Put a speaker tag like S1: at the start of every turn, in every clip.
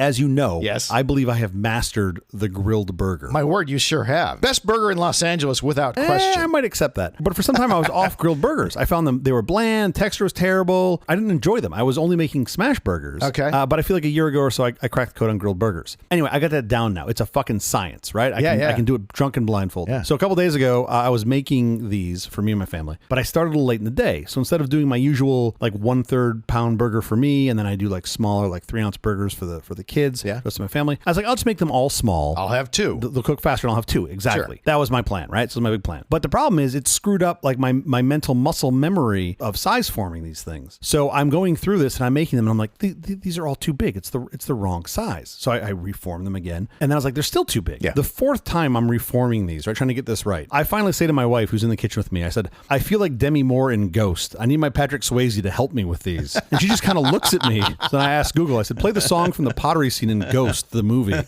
S1: as you know,
S2: Yes.
S1: I believe I have mastered the grilled burger.
S2: My word, you sure have. Best burger in Los Angeles without question.
S1: I might accept that. But for some time, I was off grilled burgers. I found them, they were bland, texture was terrible. I didn't enjoy them. I was only making smash burgers.
S2: Okay.
S1: But I feel like a year ago or so, I cracked the code on grilled burgers. Anyway, I got that down now. It's a fucking science, right? I can do it drunk and blindfold.
S2: Yeah.
S1: So a couple days ago, I was making these for me and my family, but I started a little late in the day. So instead of doing my usual like 1/3 pound burger for me, and then I do like smaller, like 3-ounce burgers for the kids,
S2: Yeah.
S1: rest of my family, I was like, I'll just make them all small.
S2: I'll have two.
S1: They'll cook faster and I'll have two. Exactly.
S2: Sure.
S1: That was my plan, right? So my big plan. But the problem is it screwed up like my mental muscle memory of size forming these things. So I'm going through this and I'm making them and I'm like, these are all too big. It's the wrong size. So I reform them again. And then I was like, they're still too big.
S2: Yeah.
S1: The fourth time I'm reforming these, right? Trying to get this right. I finally say to my wife, who's in the kitchen with me, I said, I feel like Demi Moore in Ghost. I need my Patrick Swayze to help me with these. And she just kind of looks at me. So then I asked Google, I said, play the song from the pottery scene in Ghost, the movie.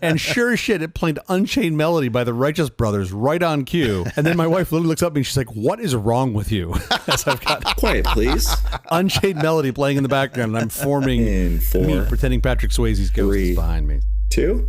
S1: And sure as shit, it played Unchained Melody by the Righteous Brothers right on cue. And then my wife literally looks up at me and she's like, what is wrong with you? As I've got
S3: Quiet, please.
S1: Unchained Melody playing in the background and I'm forming
S3: In 4,
S1: me pretending Patrick Swayze's ghost
S3: 3,
S1: is behind me.
S3: 2.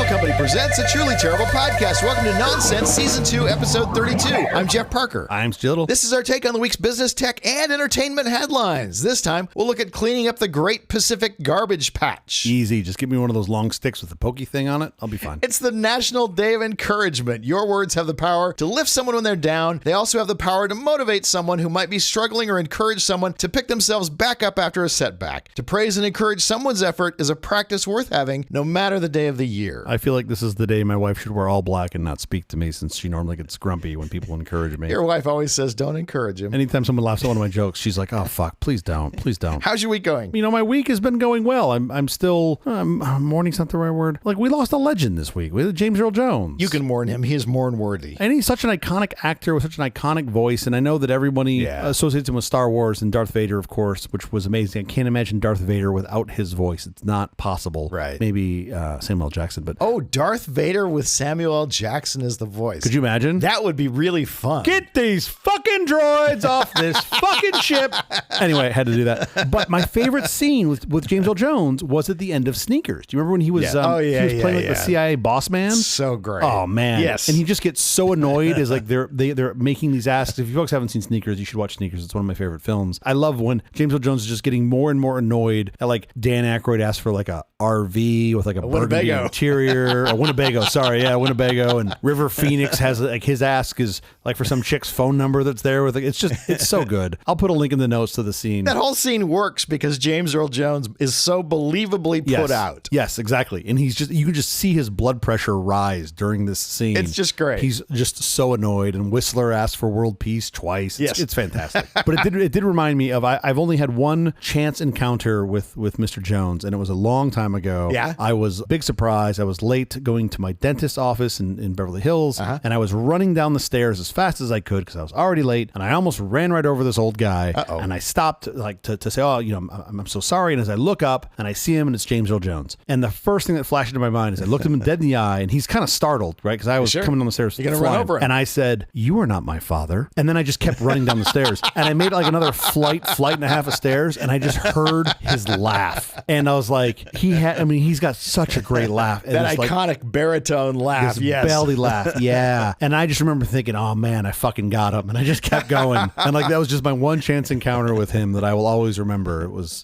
S2: Company presents a truly terrible podcast. Welcome to Nonsense Season 2, Episode 32. I'm Jeff Parker.
S1: I'm Stittle.
S2: This is our take on the week's business, tech, and entertainment headlines. This time, we'll look at cleaning up the Great Pacific Garbage Patch.
S1: Easy. Just give me one of those long sticks with the pokey thing on it. I'll be fine.
S2: It's the National Day of Encouragement. Your words have the power to lift someone when they're down. They also have the power to motivate someone who might be struggling or encourage someone to pick themselves back up after a setback. To praise and encourage someone's effort is a practice worth having, no matter the day of the year.
S1: I feel like this is the day my wife should wear all black and not speak to me since she normally gets grumpy when people encourage me.
S2: Your wife always says, don't encourage him.
S1: Anytime someone laughs at one of my jokes, she's like, oh, fuck, please don't. Please don't.
S2: How's your week going?
S1: You know, my week has been going well. I'm still, mourning's not the right word. Like, we lost a legend this week. We had James Earl Jones.
S2: You can mourn him. He is mourn worthy.
S1: And he's such an iconic actor with such an iconic voice. And I know that everybody associates him with Star Wars and Darth Vader, of course, which was amazing. I can't imagine Darth Vader without his voice. It's not possible.
S2: Right.
S1: Maybe Samuel L. Jackson, but...
S2: Oh, Darth Vader with Samuel L. Jackson as the voice.
S1: Could you imagine?
S2: That would be really fun.
S1: Get these fucking droids off this fucking ship. Anyway, I had to do that. But my favorite scene with James Earl Jones was at the end of Sneakers. Do you remember when he was, he was playing the CIA boss man?
S2: So great.
S1: Oh, man.
S2: Yes.
S1: And he just gets so annoyed as like they're making these asks. If you folks haven't seen Sneakers, you should watch Sneakers. It's one of my favorite films. I love when James Earl Jones is just getting more and more annoyed at like Dan Aykroyd asks for like a RV with like a burgundy interior. A Winnebago, sorry. Yeah, Winnebago. And River Phoenix has like his ask is like for some chick's phone number that's there with like, it's so good. I'll put a link in the notes to the scene.
S2: That whole scene works because James Earl Jones is so believably put out.
S1: Yes, exactly. And you can just see his blood pressure rise during this scene.
S2: It's just great.
S1: He's just so annoyed. And Whistler asked for world peace twice.
S2: Yes.
S1: It's fantastic. But it did remind me of, I've only had one chance encounter with Mr. Jones, and it was a long time ago.
S2: Yeah.
S1: I was big surprise. I was late going to my dentist's office in Beverly Hills, and I was running down the stairs as fast as I could because I was already late, and I almost ran right over this old guy. And I stopped like to say, oh, you know, I'm so sorry. And as I look up and I see him, and it's James Earl Jones. And the first thing that flashed into my mind is I looked him dead in the eye, and he's kind of startled, right? Because I was coming down the stairs.
S2: You're gonna run over him.
S1: And I said, "You are not my father." And then I just kept running down the stairs, and I made like another flight and a half of stairs, and I just heard his laugh, and I was like, he's got such a great laugh. And
S2: that iconic baritone laugh.
S1: This
S2: Yes.
S1: belly laugh. Yeah. And I just remember thinking, oh man, I fucking got him. And I just kept going. And like, that was just my one chance encounter with him that I will always remember. It was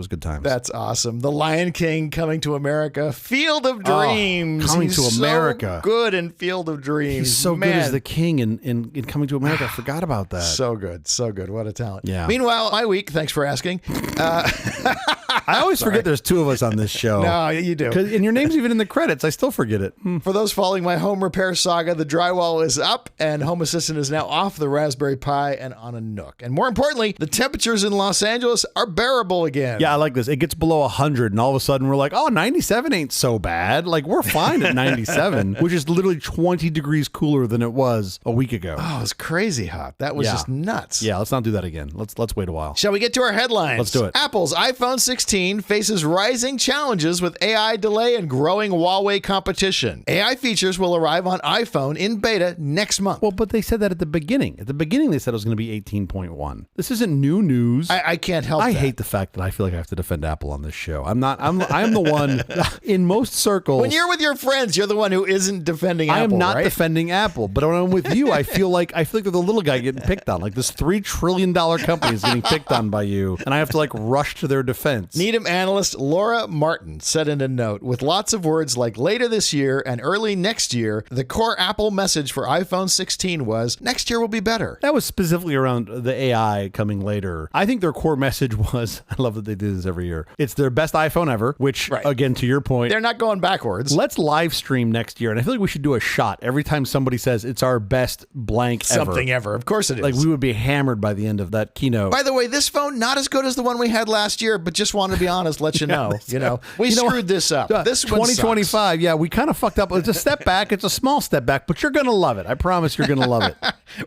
S1: good times.
S2: That's awesome. The Lion King coming to America. Field of Dreams.
S1: Coming to America.
S2: So good in Field of Dreams.
S1: He's so good as the king in Coming to America. I forgot about that.
S2: So good. So good. What a talent.
S1: Yeah.
S2: Meanwhile, my week, thanks for asking.
S1: I always forget there's two of us on this show.
S2: No, you do.
S1: And your name's even in the credits. I still forget it.
S2: For those following my home repair saga, the drywall is up and Home Assistant is now off the Raspberry Pi and on a Nook. And more importantly, the temperatures in Los Angeles are bearable again.
S1: Yeah, I like this. It gets below 100 and all of a sudden we're like, oh, 97 ain't so bad. Like we're fine at 97, which is literally 20 degrees cooler than it was a week ago.
S2: Oh, it's crazy hot. That was just nuts.
S1: Yeah, let's not do that again. Let's wait a while.
S2: Shall we get to our headlines?
S1: Let's do it.
S2: Apple's iPhone 16 16 faces rising challenges with AI delay and growing Huawei competition. AI features will arrive on iPhone in beta next month.
S1: Well, but they said that at the beginning. At the beginning, they said it was going to be 18.1. This isn't new news.
S2: I can't help
S1: I
S2: that.
S1: hate the fact that I feel like I have to defend Apple on this show. I'm the one in most circles.
S2: When you're with your friends, you're the one who isn't defending Apple,
S1: I am not
S2: right?
S1: defending Apple, but when I'm with you, I feel like they're the little guy getting picked on. Like this $3 trillion company is getting picked on by you, and I have to like rush to their defense.
S2: Needham analyst Laura Martin said in a note, with lots of words like later this year and early next year, the core Apple message for iPhone 16 was, next year will be better.
S1: That was specifically around the AI coming later. I think their core message was, I love that they do this every year, it's their best iPhone ever, which, again, to your point,
S2: they're not going backwards.
S1: Let's live stream next year, and I feel like we should do a shot every time somebody says it's our best blank
S2: Something ever. Of course it is.
S1: Like we would be hammered by the end of that keynote.
S2: By the way, this phone, not as good as the one we had last year, but just wanted to be honest, let you know. We screwed this up. This one
S1: 2025,
S2: sucks.
S1: we kind of fucked up. It's a step back. It's a small step back, but you're going to love it. I promise you're going to love it.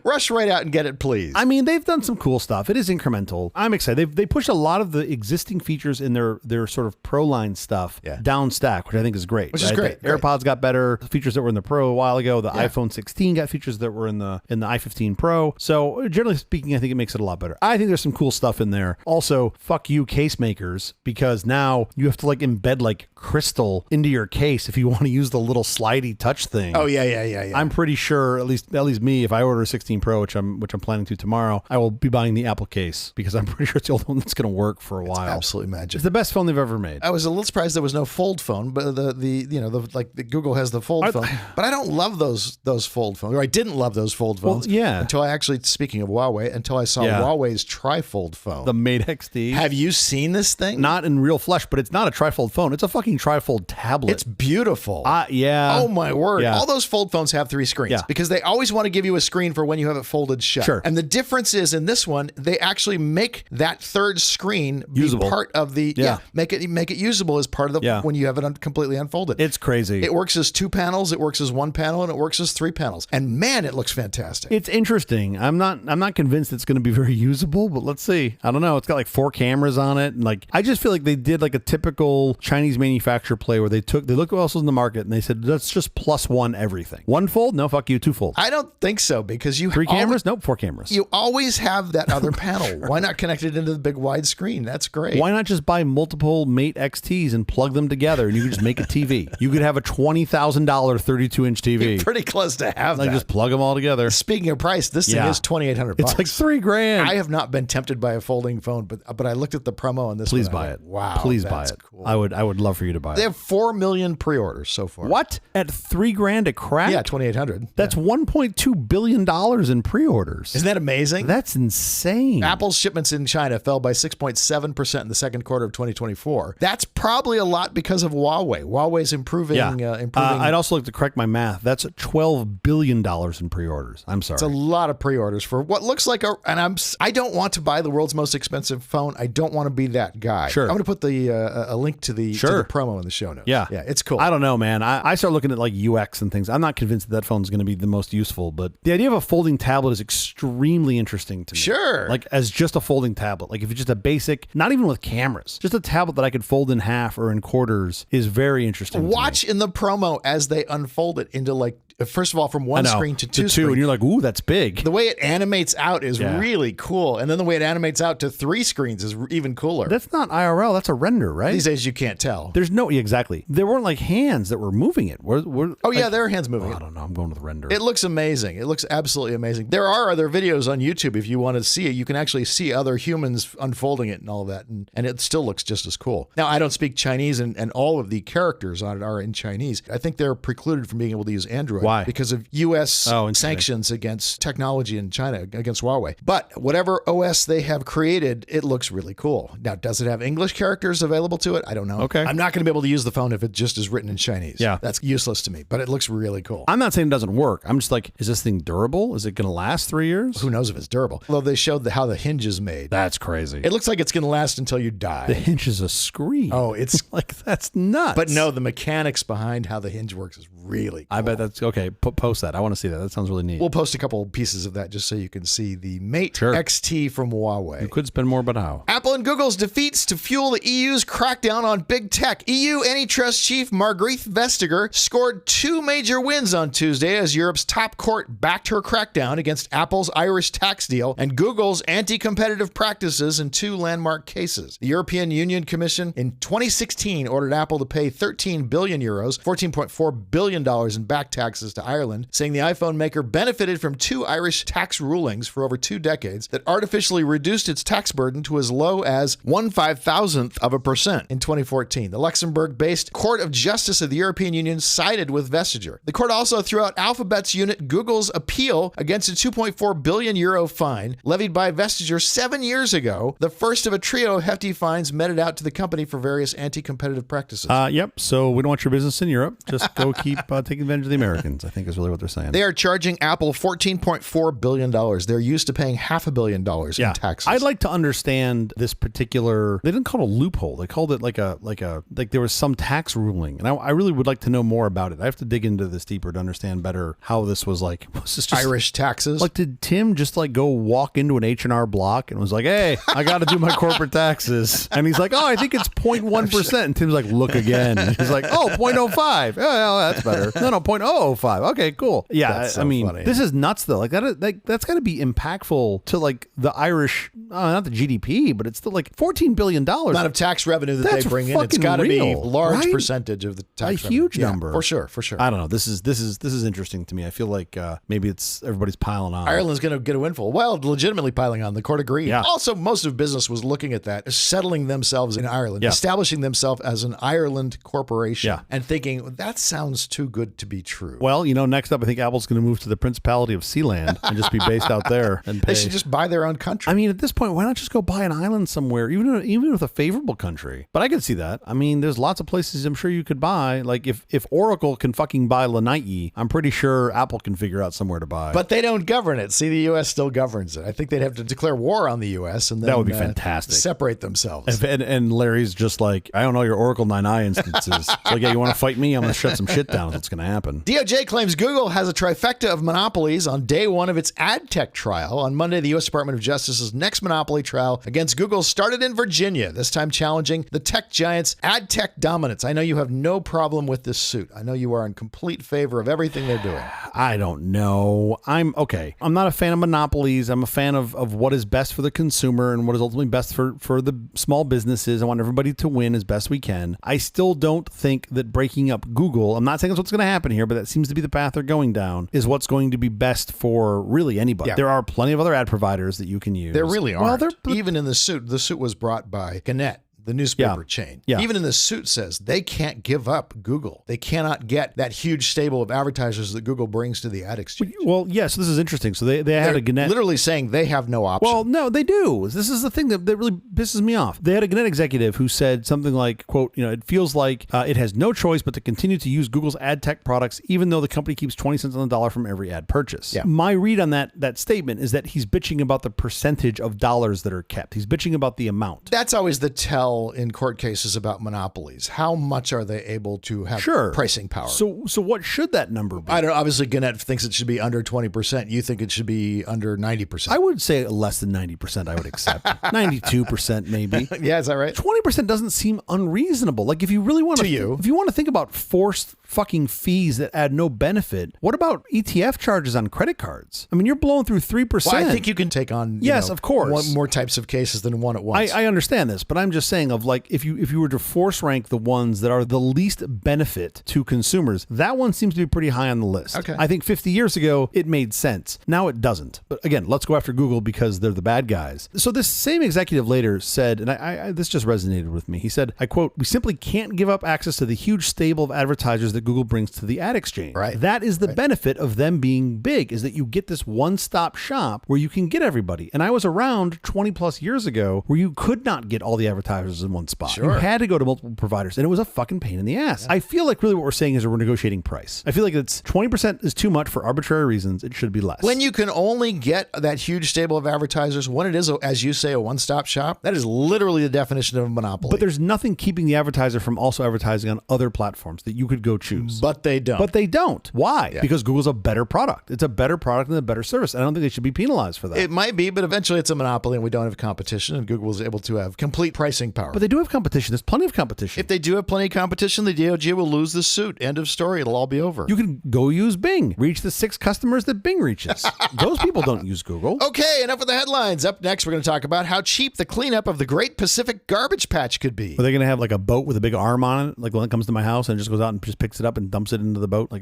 S2: Rush right out and get it, please.
S1: I mean, they've done some cool stuff. It is incremental. I'm excited. They push a lot of the existing features in their sort of Pro line stuff down stack, which I think is great.
S2: Which is great.
S1: AirPods got better. The features that were in the Pro a while ago. The iPhone 16 got features that were in the i15 Pro. So generally speaking, I think it makes it a lot better. I think there's some cool stuff in there. Also, fuck you case makers, because now you have to like embed like crystal into your case if you want to use the little slidey touch thing.
S2: Oh yeah.
S1: I'm pretty sure, at least me, if I order a 16 Pro, which I'm planning to tomorrow, I will be buying the Apple case because I'm pretty sure it's the only one that's going to work for a while.
S2: Absolutely magic.
S1: It's the best phone they've ever made.
S2: I was a little surprised there was no fold phone, but the Google has the fold phone. But I don't love those fold phones. Or I didn't love those fold phones. Until I actually, speaking of Huawei, until I saw Huawei's trifold phone.
S1: The Mate XT.
S2: Have you seen this thing?
S1: Not in real flesh, but it's not a trifold phone. It's a fucking trifold tablet.
S2: It's beautiful.
S1: Yeah.
S2: Oh my word. All those fold phones have 3 screens because they always want to give you a screen for when you have it folded shut.
S1: Sure.
S2: And the difference is in this one, they actually make that 3rd screen be
S1: usable.
S2: part of the make it usable as part of the when you have it completely unfolded.
S1: It's crazy.
S2: It works as 2 panels, it works as 1 panel, and it works as 3 panels. And man, it looks fantastic.
S1: It's interesting. I'm not convinced it's going to be very usable, but let's see. I don't know. It's got like 4 cameras on it, and like I just feel like they did like a typical Chinese manufacturer play where they looked what else was in the market and they said let's just +1 everything. 1 fold? No, fuck you. 2 fold.
S2: I don't think so because you
S1: 3 cameras? Nope, 4 cameras.
S2: You always have that other panel. Why not connect it into the big wide screen? That's great.
S1: Why not just buy multiple Mate XTs and plug them together and you could just make a TV? You could have a $20,000 32-inch TV.
S2: You're pretty close to have
S1: like
S2: that.
S1: Just plug them all together.
S2: Speaking of price, this thing is $2,800.
S1: It's like $3,000.
S2: I have not been tempted by a folding phone, but I looked at the promo on this.
S1: Please
S2: one.
S1: buy it.
S2: Wow,
S1: please buy it.
S2: Cool.
S1: I would love for you to buy it.
S2: They have 4 million pre-orders so far.
S1: What? At $3,000 a crack?
S2: Yeah, $2,800.
S1: That's $1.2 billion in pre-orders.
S2: Isn't that amazing?
S1: That's insane.
S2: Apple's shipments in China fell by 6.7% in the second quarter of 2024. That's probably a lot because of Huawei. Huawei's improving.
S1: I'd also like to correct my math. That's $12 billion in pre-orders. I'm sorry.
S2: It's a lot of pre-orders for what looks like I don't want to buy the world's most expensive phone. I don't want to be that guy.
S1: Sure.
S2: I'm going to put a link to the promo in the show notes.
S1: Yeah,
S2: it's cool.
S1: I don't know, man. I start looking at like UX and things. I'm not convinced that phone's going to be the most useful, but the idea of a folding tablet is extremely interesting to me.
S2: Sure.
S1: Like as just a folding tablet. Like if it's just a basic, not even with cameras, just a tablet that I could fold in half or in quarters is very interesting.
S2: Watch in the promo as they unfold it into like, first of all, from 1 screen to 2 screen.
S1: And you're like, ooh, that's big.
S2: The way it animates out is really cool. And then the way it animates out to 3 screens is even cooler.
S1: That's not IRL. That's a render, right?
S2: These days you can't tell.
S1: There's no, exactly. There weren't like hands that were moving it.
S2: There are hands moving it.
S1: I don't know. I'm going with render.
S2: It looks amazing. It looks absolutely amazing. There are other videos on YouTube if you want to see it. You can actually see other humans unfolding it and all of that. And it still looks just as cool. Now, I don't speak Chinese and all of the characters on it are in Chinese. I think they're precluded from being able to use Android.
S1: Why?
S2: Because of U.S. sanctions against technology in China, against Huawei. But whatever OS they have created, it looks really cool. Now, does it have English characters available to it? I don't know.
S1: Okay.
S2: I'm not going to be able to use the phone if it just is written in Chinese.
S1: Yeah.
S2: That's useless to me, but it looks really cool.
S1: I'm not saying it doesn't work. I'm just like, is this thing durable? Is it going to last 3 years?
S2: Who knows if it's durable? Although they showed how the hinge is made.
S1: That's crazy.
S2: It looks like it's going to last until you die.
S1: The hinge is a screen.
S2: Oh, it's
S1: like, that's nuts.
S2: But no, the mechanics behind how the hinge works is really cool.
S1: I bet that's okay. Post that. I want to see that. That sounds really neat.
S2: We'll post a couple pieces of that just so you can see the Mate
S1: Sure.
S2: XT from Huawei.
S1: You could spend more, but how?
S2: Apple and Google's defeats to fuel the EU's crackdown on big tech. EU antitrust chief Margrethe Vestager scored 2 major wins on Tuesday as Europe's top court backed her crackdown against Apple's Irish tax deal and Google's anti-competitive practices in 2 landmark cases. The European Union Commission in 2016 ordered Apple to pay 13 billion euros, $14.4 billion in back taxes to Ireland, saying the iPhone maker benefited from 2 Irish tax rulings for over 2 decades that artificially reduced its tax burden to as low as 1/5000% in 2014. The Luxembourg-based Court of Justice of the European Union sided with Vestager. The court also threw out Alphabet's unit Google's appeal against a 2.4 billion euro fine levied by Vestager 7 years ago, the first of a trio of hefty fines meted out to the company for various anti-competitive practices.
S1: Yep. So we don't want your business in Europe. Just go keep taking advantage of the Americans, I think is really what they're saying.
S2: They are charging Apple $14.4 billion. They're used to paying $500 million in taxes.
S1: I'd like to understand this particular, they didn't call it a loophole. They called it like there was some tax ruling. And I really would like to know more about it. I have to dig into this deeper to understand better how this was like. Was this just
S2: Irish taxes?
S1: Like, did Tim just like go walk into an H&R Block and was like, hey, I got to do my corporate taxes. And he's like, oh, I think it's 0.1%. And Tim's like, look again. And he's like, oh, 0.05. Oh, that's better. No, 0.005. Okay, cool. Yeah,
S2: That's so
S1: I mean,
S2: funny.
S1: this is nuts though. Like that's got to be impactful to like the Irish, not the GDP, but it's still like $14 billion.
S2: Amount of tax revenue that
S1: That's
S2: they bring in. It's
S1: fucking
S2: got to be a
S1: real,
S2: large
S1: right?
S2: percentage of the tax
S1: A
S2: revenue.
S1: huge
S2: Yeah,
S1: number.
S2: For sure.
S1: I don't know. This is interesting to me. I feel like maybe it's everybody's piling on.
S2: Ireland's going to get a windfall. Well, legitimately piling on. The court agreed.
S1: Yeah.
S2: Also, most of business was looking at that, settling themselves in Ireland,
S1: Yeah.
S2: establishing themselves as an Ireland corporation,
S1: Yeah.
S2: and thinking, that sounds too good to be true.
S1: Well, next up, I think Apple's going to move to the Principality of Sealand and just be based out there and pay.
S2: They should just buy their own country.
S1: I mean, at this point, why not just go buy an island somewhere, even with a favorable country? But I could see that. I mean, there's lots of places I'm sure you could buy. Like if Oracle can fucking buy Lanai, I'm pretty sure Apple can figure out somewhere to buy.
S2: But they don't govern it. See, the U.S. still governs it. I think they'd have to declare war on the U.S. and then
S1: That would be fantastic.
S2: Separate themselves.
S1: And Larry's just like, I don't know your Oracle 9i instances. It's like, yeah, you want to fight me? I'm going to shut some shit down. That's what's going to happen.
S2: DOJ claims Google has a trifecta of monopolies on day one of its ad tech trial. On Monday, the U.S. Department of Justice's next monopoly trial against Google started in Virginia, this time challenging the tech giant's ad tech dominance. I know you have no problem with this suit. I know you are in complete favor of everything they're doing.
S1: I don't know. I'm not a fan of monopolies. I'm a fan of what is best for the consumer and what is ultimately best for the small businesses. I want everybody to win as best we can. I still don't think that breaking up Google, I'm not saying that's what's going to happen here, but that seems to be the path they're going down, is what's going to be best for really anybody.
S2: Yeah.
S1: There are plenty of other ad providers that you can use.
S2: There really aren't.
S1: Well,
S2: Even in the suit was brought by Gannett, the newspaper chain.
S1: Yeah.
S2: Even in the suit says they can't give up Google. They cannot get that huge stable of advertisers that Google brings to the ad exchange.
S1: Well, yeah, so this is interesting. So they had a Gannett.
S2: Literally saying they have no option.
S1: Well, no, they do. This is the thing that really pisses me off. They had a Gannett executive who said something like, quote, it feels like it has no choice but to continue to use Google's ad tech products, even though the company keeps 20 cents on the dollar from every ad purchase.
S2: Yeah.
S1: My read on that statement is that he's bitching about the percentage of dollars that are kept. He's bitching about the amount.
S2: That's always the tell in court cases about monopolies. How much are they able to have pricing power?
S1: So what should that number be?
S2: I don't know. Obviously, Gannett thinks it should be under 20%. You think it should be under 90%.
S1: I would say less than 90% I would accept. 92% maybe.
S2: Yeah, is that right?
S1: 20% doesn't seem unreasonable. Like if you really want to if you want to think about forced fucking fees that add no benefit, what about ETF charges on credit cards? I mean, you're blowing through 3%.
S2: Well, I think you can take on
S1: of course,
S2: more types of cases than one at once.
S1: I understand this, but I'm just saying of like if you were to force rank the ones that are the least benefit to consumers, that one seems to be pretty high on the list.
S2: Okay.
S1: I think 50 years ago it made sense. Now it doesn't. But again, let's go after Google because they're the bad guys. So this same executive later said, and I this just resonated with me. He said, I quote, "We simply can't give up access to the huge stable of advertisers that Google brings to the ad exchange.
S2: Right.
S1: That is the benefit of them being big, is that you get this one-stop shop where you can get everybody. And I was around 20 plus years ago where you could not get all the advertisers services in one spot.
S2: Sure.
S1: You had to go to multiple providers, and it was a fucking pain in the ass. I feel like really what we're saying is we're negotiating price. I feel like it's 20% is too much for arbitrary reasons. It should be less.
S2: When you can only get that huge stable of advertisers, when it is, as you say, a one-stop shop, that is literally the definition of a monopoly.
S1: But there's nothing keeping the advertiser from also advertising on other platforms that you could go choose.
S2: But they don't.
S1: But they don't. Why?
S2: Yeah.
S1: Because Google's a better product. It's a better product and a better service. I don't think they should be penalized for that.
S2: It might be, but eventually it's a monopoly and we don't have competition, and Google is able to have complete pricing power.
S1: But they do have competition. There's plenty of competition.
S2: If they do have plenty of competition, the DOJ will lose the suit. End of story. It'll all be over.
S1: You can go use Bing. Reach the 6 customers that Bing reaches. Those people don't use Google.
S2: Okay, enough of the headlines. Up next, we're going to talk about how cheap the cleanup of the Great Pacific Garbage Patch could be.
S1: Are they going to have like a boat with a big arm on it? Like when it comes to my house and just goes out and just picks it up and dumps it into the boat? Like,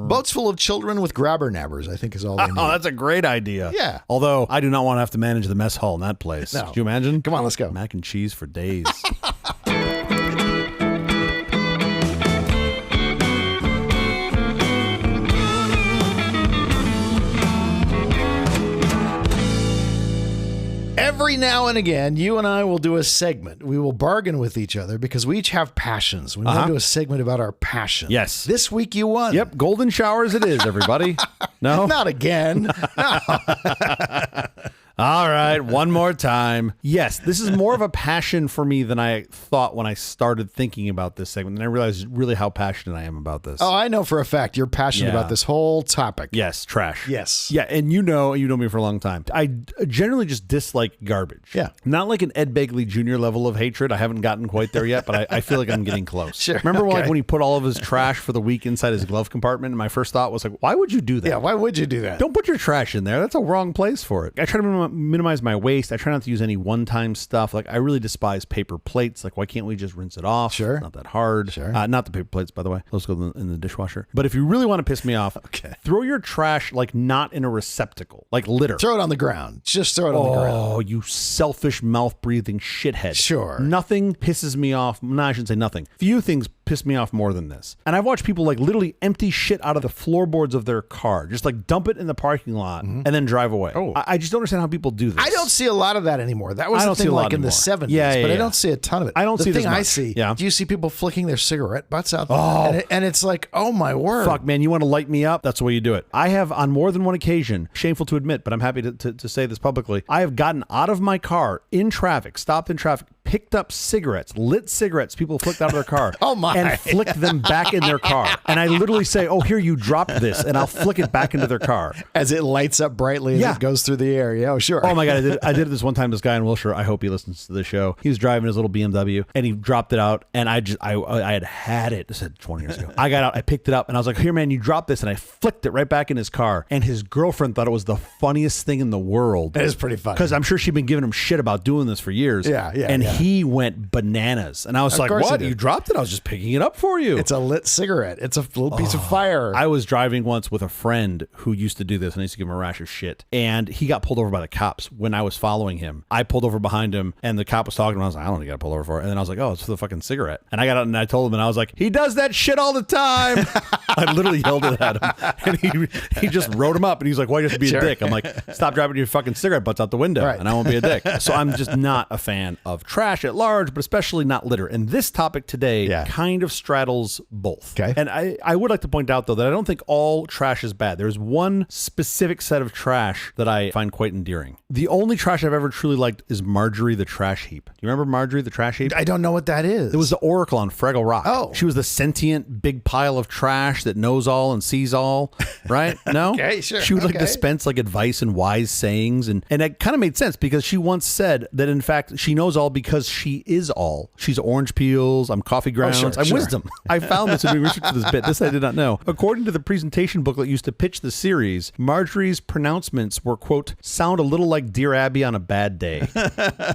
S2: Boats full of children with grabber nabbers, I think is all they need.
S1: oh, that's a great idea.
S2: Yeah.
S1: Although I do not want to have to manage the mess hall in that place.
S2: No.
S1: Could you imagine?
S2: Come on, let's go.
S1: Mac and cheese for days.
S2: Every now and again, you and I will do a segment. We will bargain with each other because we each have passions. We want to do a segment about our passions.
S1: Yes.
S2: This week you won.
S1: Yep. Golden showers it is, everybody. No?
S2: Not again. No.
S1: All right, one more time. Yes, this is more of a passion for me than I thought when I started thinking about this segment. And I realized really how passionate I am about this.
S2: Oh, I know for a fact you're passionate
S1: Yeah.
S2: about this whole topic.
S1: Yes, trash.
S2: Yes.
S1: Yeah, and you know me for a long time. I generally just dislike garbage.
S2: Yeah.
S1: Not like an Ed Begley Jr. level of hatred. I haven't gotten quite there yet, but I feel like I'm getting close.
S2: Sure.
S1: Remember
S2: Okay.
S1: when he put all of his trash for the week inside his glove compartment? And my first thought was like, why would you do that?
S2: Yeah, why would you do that?
S1: Don't put your trash in there. That's a wrong place for it. I try to minimize my waste. I try not to use any one-time stuff. Like I really despise paper plates. Like why can't we just rinse it off?
S2: Sure.
S1: It's not that hard.
S2: Sure.
S1: Not the paper plates, by the way. Those go in the dishwasher. But if you really want to piss me off,
S2: Okay.
S1: throw your trash like not in a receptacle, like litter.
S2: Throw it on the ground. Just throw it on the ground.
S1: Oh, you selfish mouth-breathing shithead.
S2: Sure.
S1: Nothing pisses me off. No, I shouldn't say nothing. Few things piss me off more than this. And I've watched people like literally empty shit out of the floorboards of their car. Just like dump it in the parking lot and then drive away.
S2: Oh.
S1: I just don't understand how people do this.
S2: I don't see a lot of that anymore. That was
S1: I
S2: the
S1: don't see
S2: thing
S1: a lot
S2: like in the
S1: anymore.
S2: 70s,
S1: Yeah,
S2: but I
S1: yeah.
S2: don't see a ton of it.
S1: I don't
S2: the
S1: see this
S2: thing I
S1: much.
S2: see.
S1: Yeah.
S2: Do you see people flicking their cigarette butts out there?
S1: Oh.
S2: And it's like, oh my word.
S1: Fuck, man, you want to light me up? That's the way you do it. I have, on more than one occasion, shameful to admit, but I'm happy to say this publicly, I have gotten out of my car in traffic, stopped in traffic, picked up cigarettes, lit cigarettes people flicked out of their car.
S2: Oh, my.
S1: And flicked them back in their car. And I literally say, oh, here, you dropped this, and I'll flick it back into their car.
S2: As it lights up brightly as it goes through the air. Yeah, oh, sure.
S1: Oh my God, I did it this one time. This guy in Wilshire, I hope he listens to the show. He was driving his little BMW and he dropped it out, and I had it. This is 20 years ago. I got out, I picked it up, and I was like, here, man, you dropped this, and I flicked it right back in his car. And his girlfriend thought it was the funniest thing in the world.
S2: It is pretty funny.
S1: Because I'm sure she'd been giving him shit about doing this for years.
S2: Yeah.
S1: And he went bananas. And I was like,
S2: course he
S1: what?
S2: did.
S1: You dropped it? I was just picking it up for you.
S2: It's a lit cigarette. It's a little piece of fire.
S1: I was driving once with a friend who used to do this, and I used to give him a rash of shit. And he got pulled over by the cops when I was following him. I pulled over behind him, and the cop was talking to him. I was like, I don't want to get pulled over for it. And then I was like, oh, it's for the fucking cigarette. And I got out and I told him, and I was like, he does that shit all the time. I literally yelled it at him, and he just wrote him up, and he's like, why you have to be a dick? I'm like, stop driving your fucking cigarette butts out the window,
S2: Right.
S1: and I won't be a dick. So I'm just not a fan of trash at large, but especially not litter. And this topic today kind of straddles both.
S2: Okay.
S1: And I would like to point out, though, that I don't think all trash is bad. There's one specific set of trash that I find quite endearing. The only trash I've ever truly liked is Marjorie the Trash Heap. Do you remember Marjorie the Trash Heap?
S2: I don't know what that is.
S1: It was the Oracle on Fraggle Rock.
S2: Oh.
S1: She was the sentient big pile of trash that knows all and sees all, right? No?
S2: Okay, sure.
S1: She would like
S2: Okay.
S1: dispense like advice and wise sayings. And it kind of made sense because she once said that, in fact, she knows all because she is all. She's orange peels, I'm coffee grounds,
S2: sure,
S1: I'm
S2: sure.
S1: wisdom. I found this in doing research for this bit. This I did not know. According to the presentation booklet used to pitch the series, Marjorie's pronouncements were, quote, sound a little like Dear Abby on a bad day,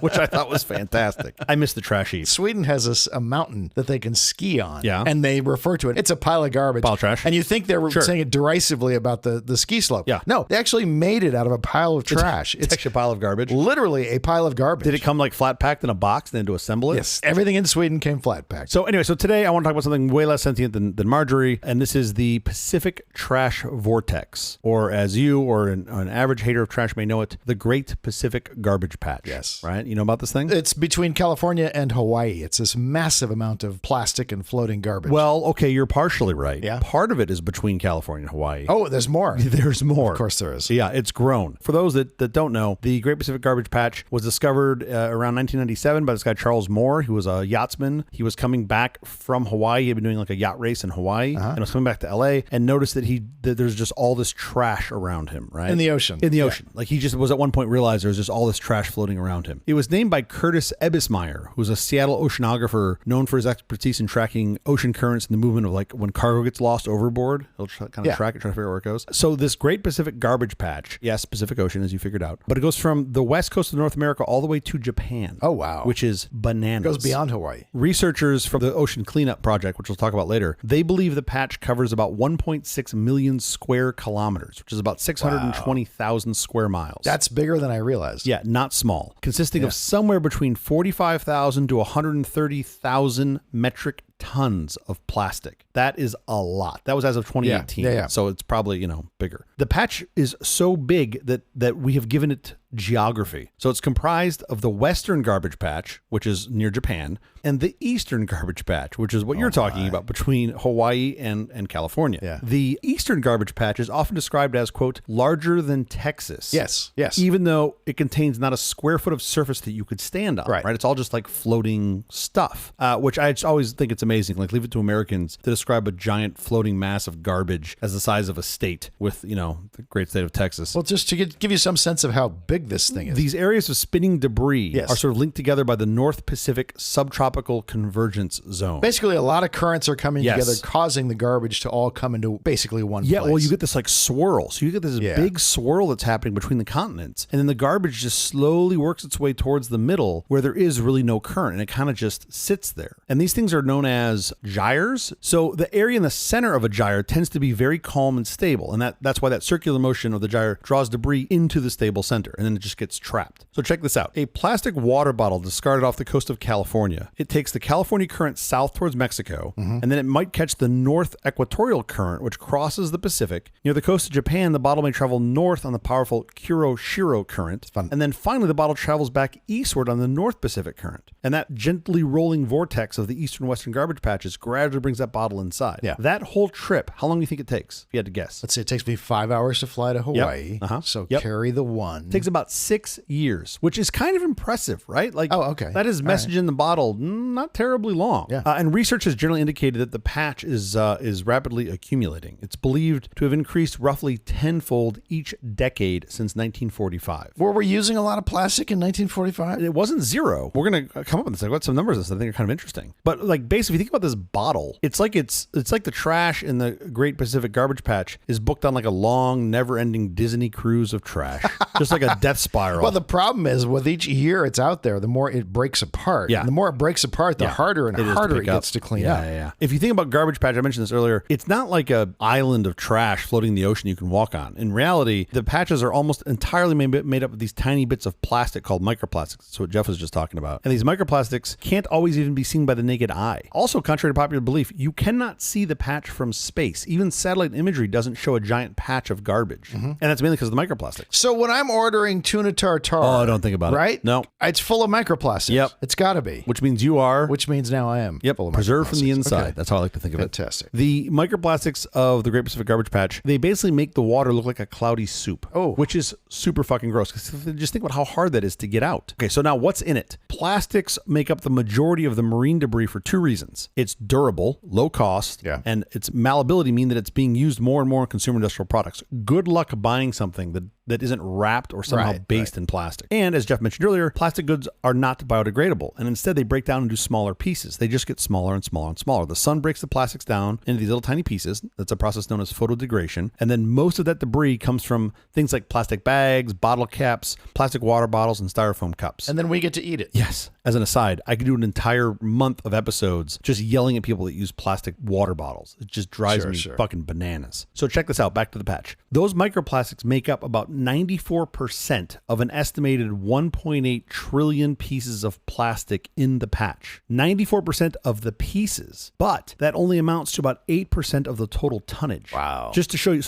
S1: which I thought was fantastic. I miss the trash heap.
S2: Sweden has a mountain that they can ski on.
S1: Yeah.
S2: And they refer to it. It's a pile of garbage.
S1: Pile of trash.
S2: And you think they're saying it derisively about the ski slope.
S1: Yeah.
S2: No, they actually made it out of a pile of trash.
S1: It's actually a pile of garbage.
S2: Literally a pile of garbage.
S1: Did it come like flat packed in a box and then to assemble it.
S2: Yes, everything in Sweden came flat packed.
S1: So anyway, so today I want to talk about something way less sentient than Marjorie, and this is the Pacific Trash Vortex, or as you or an average hater of trash may know it, the Great Pacific Garbage Patch.
S2: Yes.
S1: Right? You know about this thing?
S2: It's between California and Hawaii. It's this massive amount of plastic and floating garbage.
S1: Well, okay, you're partially right.
S2: Yeah.
S1: Part of it is between California and Hawaii.
S2: Oh, there's more.
S1: There's more.
S2: Of course there is.
S1: Yeah, it's grown. For those that don't know, the Great Pacific Garbage Patch was discovered around 1997 by this guy Charles Moore. He was a yachtsman. He was coming back from Hawaii. He had been doing like a yacht race in Hawaii and was coming back to LA and noticed that there's just all this trash around him, right?
S2: In the ocean.
S1: In the ocean. Like he just was at one point realized there was just all this trash floating around him. It was named by Curtis Ebbesmeyer, who was a Seattle oceanographer known for his expertise in tracking ocean currents and the movement of like when cargo gets lost overboard. He'll kind of track it, try to figure out where it goes. So this Great Pacific Garbage Patch, yes, Pacific Ocean, as you figured out, but it goes from the west coast of North America all the way to Japan.
S2: Oh, wow.
S1: Which is bananas.
S2: It goes beyond Hawaii.
S1: Researchers from the Ocean Cleanup Project, which we'll talk about later, they believe the patch covers about 1.6 million square kilometers, which is about 620,000 square miles.
S2: That's bigger than I realized.
S1: Yeah, not small. Consisting of somewhere between 45,000 to 130,000 metric tons of plastic. That is a lot. That was as of 2018.
S2: Yeah.
S1: So it's probably, bigger. The patch is so big that we have given it geography. So it's comprised of the Western Garbage Patch, which is near Japan, and the Eastern Garbage Patch, which is what you're talking about, between Hawaii and California.
S2: Yeah.
S1: The Eastern Garbage Patch is often described as, quote, larger than Texas.
S2: Yes.
S1: Even though it contains not a square foot of surface that you could stand on. Right? It's all just like floating stuff, which I always think it's amazing. Like, leave it to Americans to describe a giant floating mass of garbage as the size of a state with, the great state of Texas.
S2: Well, just to give you some sense of how big this thing is.
S1: These areas of spinning debris are sort of linked together by the North Pacific Subtropical Convergence Zone.
S2: Basically, a lot of currents are coming together, causing the garbage to all come into basically one place.
S1: Yeah, well, you get this like swirl. So you get this big swirl that's happening between the continents. And then the garbage just slowly works its way towards the middle where there is really no current. And it kind of just sits there. And these things are known as gyres. So the area in the center of a gyre tends to be very calm and stable. And that's why that circular motion of the gyre draws debris into the stable center. And then it just gets trapped. So check this out. A plastic water bottle discarded off the coast of California. It takes the California current south towards Mexico, and then it might catch the north equatorial current, which crosses the Pacific. Near the coast of Japan, the bottle may travel north on the powerful Kuroshiro current. And then finally, the bottle travels back eastward on the North Pacific current. And that gently rolling vortex of the eastern western garbage patches gradually brings that bottle inside.
S2: Yeah.
S1: That whole trip, how long do you think it takes, if you had to guess?
S2: Let's see, it takes me 5 hours to fly to Hawaii. So carry the one.
S1: It takes about 6 years, which is kind of impressive, right? Like, that is message in the bottle, not terribly long.
S2: Yeah.
S1: And research has generally indicated that the patch is rapidly accumulating. It's believed to have increased roughly tenfold each decade since 1945.
S2: Were we using a lot of plastic in 1945?
S1: It wasn't zero. We're going to come up with this. I've got some numbers on this I think are kind of interesting. But like basically, if you think about this bottle, it's like the trash in the Great Pacific Garbage Patch is booked on like a long, never-ending Disney cruise of trash, just like a death spiral.
S2: Well, the problem is with each year it's out there, the more it breaks apart.
S1: Yeah.
S2: And the more it breaks apart, the harder and harder it gets to clean up.
S1: Yeah. If you think about garbage patch, I mentioned this earlier, it's not like a island of trash floating in the ocean you can walk on. In reality, the patches are almost entirely made up of these tiny bits of plastic called microplastics. That's what Jeff was just talking about. And these microplastics can't always even be seen by the naked eye. Also, contrary to popular belief, you cannot see the patch from space. Even satellite imagery doesn't show a giant patch of garbage. And that's mainly because of the microplastics.
S2: So when I'm ordering tuna tartare,
S1: don't think about it.
S2: Right?
S1: No.
S2: It's full of microplastics.
S1: Yep.
S2: It's got to be.
S1: Which means you are.
S2: Which means now I am.
S1: Yep.
S2: Full of
S1: Preserved from the inside.
S2: Okay.
S1: That's how I like to think of it.
S2: Fantastic.
S1: The microplastics of the Great Pacific Garbage Patch, they basically make the water look like a cloudy soup. Which is super fucking gross. Just think about how hard that is to get out. Okay, so now what's in it? Plastics make up the majority of the marine debris for two reasons. It's durable, low cost, and its malleability mean that it's being used more and more in consumer industrial products. Good luck buying something that isn't wrapped or somehow based in plastic. And as Jeff mentioned earlier, plastic goods are not biodegradable, and instead they break down into smaller pieces. They just get smaller and smaller and smaller. The sun breaks the plastics down into these little tiny pieces. That's a process known as photodegradation. And then most of that debris comes from things like plastic bags, bottle caps, plastic water bottles, and styrofoam cups.
S2: And then we get to eat it.
S1: Yes. As an aside, I could do an entire month of episodes just yelling at people that use plastic water bottles. It just drives me fucking bananas. So check this out. Back to the patch. Those microplastics make up about 94% 90% of an estimated 1.8 trillion pieces of plastic in the patch. 94% of the pieces, but that only amounts to about 8% of the total tonnage.
S2: Wow.
S1: Just to show you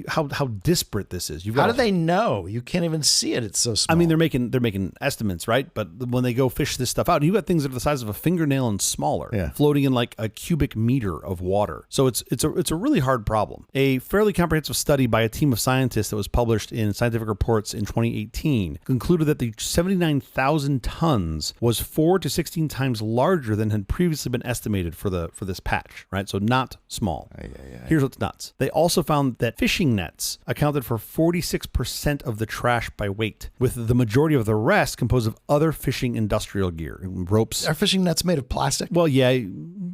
S1: how disparate this is.
S2: How do they know? You can't even see it. It's so small.
S1: I mean, they're making estimates, right? But when they go fish this stuff out, you've got things that are the size of a fingernail and smaller, floating in like a cubic meter of water. So it's a really hard problem. A fairly comprehensive study by a team of scientists that was published in Scientific Reports in 2018 concluded that the 79,000 tons was 4 to 16 times larger than had previously been estimated for this patch, right? So not small. Here's what's nuts. They also found that fishing nets accounted for 46% of the trash by weight, with the majority of the rest composed of other fishing industrial gear, ropes.
S2: Are fishing nets made of plastic?
S1: Well, yeah,